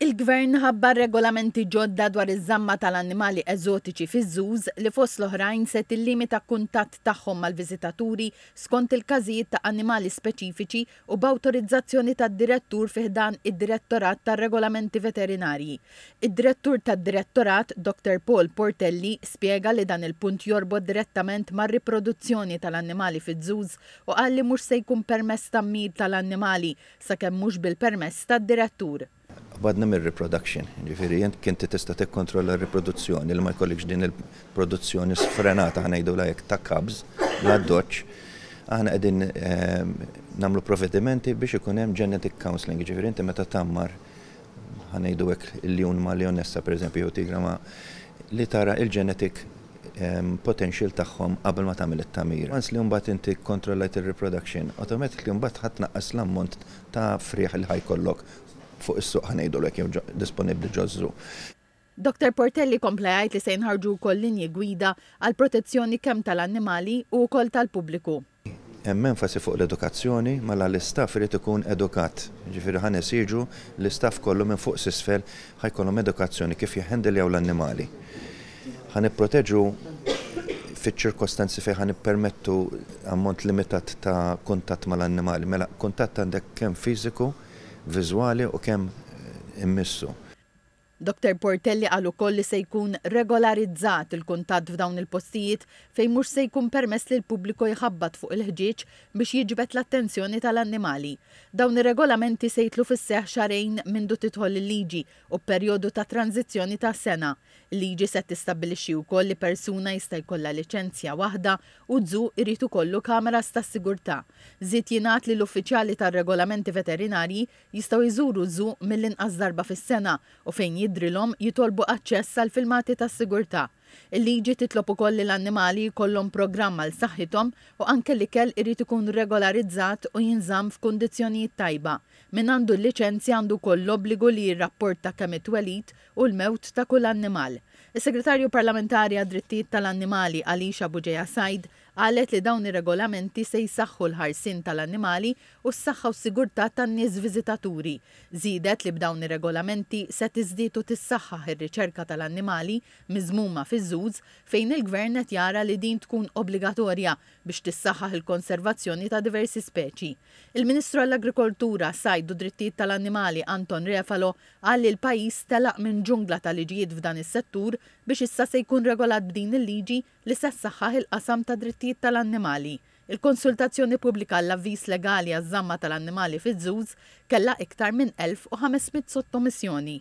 Il-Gvern ħabbar regolamenti ġodda dwar iż-żamma tal-annimali eżotiċi fiż-żuż li fost l-oħrajn se tillimita kuntatt tagħhom mal-viżitaturi skont il-każijiet ta' annimali speċifiċi u b'awtorizzazzjoni tad-direttur fih dan id-Direttorat tar-Regolamenti Veterinarji. Id-Direttur tad-Direttorat, Dr. Paul Portelli, spjega li dan il-punt jorbot direttament mar-riproduzzjoni tal-annimali fiż-żuż u qal li mhux se jkun permess tammir tal-annimali sakemm mhux bil-permess tad-direttur. Badna mir-reproduction, ġifiri jent kinti tista' tikkontrolla r-riproduzzjoni li ma jkollikx din il-produzzjoni sfrenata ħanejdu lajk ta' kabż bla doċċ. Aħna qegħdin nagħmlu provvedimenti biex ikun hemm genetic counseling, ġifiri inti meta tammar ħanejdu hekk il-ljun ma' leonessa pereżempju jew tigra ma' li tara il-genetic potential tagħhom qabel ma tagħmel it-tamir. Once li mbagħad inti kontrollajt ir-reproduction, automatically mbagħad ħadd tnaqqas l-ammont ta' frieħ li ħajkollok fuq is-suq ħanejdu lek jew disponibbli ġożru. Dr. Portelli komplejt li se jinħarġu wkoll linji gwida għal protezzjoni kemm tal-annimali u wkoll tal-pubbliku. Hemm enfasi fuq l-edukazzjoni mela l-istaff irid ikun edukat. Ġifieri ħanes jiġu l-istaff kollu minn fuq s'isfel ħajkollhom edukazzjoni kif jħendiljaw l-annimali. Ħanipproteġu fiċ-ċirkostanzi fejn ħanippermettu ammont limitat ta' kuntatt mal-annimali. Mela kuntatt għandek kemm fiżiku, viżwali u kemm immissu. Dr. Portelli qal ukoll li se jkun regolarizzat il-kuntatt f'dawn il-postijiet fejn mhux se jkun permess lil pubbliku jħabbat fuq il-ħġieġ biex jiġbed l-attenzjoni tal-annimali. Dawn ir-regolamenti se jitlu fis-seħħ xarejn mindu tidħol il-liġi u perjodu ta' tranzizzjoni ta' sena. Il-liġi se tistabbilixxi wkoll li persuna jista' jkollha liċenzja waħda u żu jrid ikollu kameras tas-sigurtà. Żied jingħad li l-uffiċjali tar-regolamenti veterinarji jistgħu jżuru żu mill-inqas darba fis-sena u fejn jidrilhom jitolbu aċċess għal filmati tas-sigurtà. Il-liġi titlob ukoll li l-annimali jkollhom programm għal saħħithom u anke l-ikel irid ikun regolarizzat u jinżamm f'kundizzjonijiet tajba. Min għandu l-liċenzja għandu wkoll obbligu li jirrapporta kemm it-twelid u l-mewt ta' kull annimal. Is-Segretarju Parlamentari għad-Drittijiet tal-Annimali Alisha Buġeja Said qalet li dawn ir-regolamenti se jsaħħu l-ħarsien tal-annimali u s-saħħa u s-sigurtà tan-nies viżitaturi. Żiedet li b'dawn ir-regolamenti se tiżdied u tissaħħaħ ir-riċerka tal-annimali miżmuma fiż-żuż fejn il-Gvern qed jara li din tkun obbligatorja biex tissaħħaħ il-konservazzjoni ta' diversi speċi. Il-Ministru għall-Agrikoltura, Sajd u Drittijiet tal-Annimali Anton Refalo qal li l-pajjiż telaq minn ġungla ta' liġijiet f'dan is-settur biex issa se jkun regolat b'din il-liġi li se ssaħħaħ il-qasam ta' drittijiet tal-annimali. Il-konsultazzjoni pubblika l-avviż legali għaż-żamma tal-annimali fiż-żuż kellha iktar minn 1500 sottomissjoni.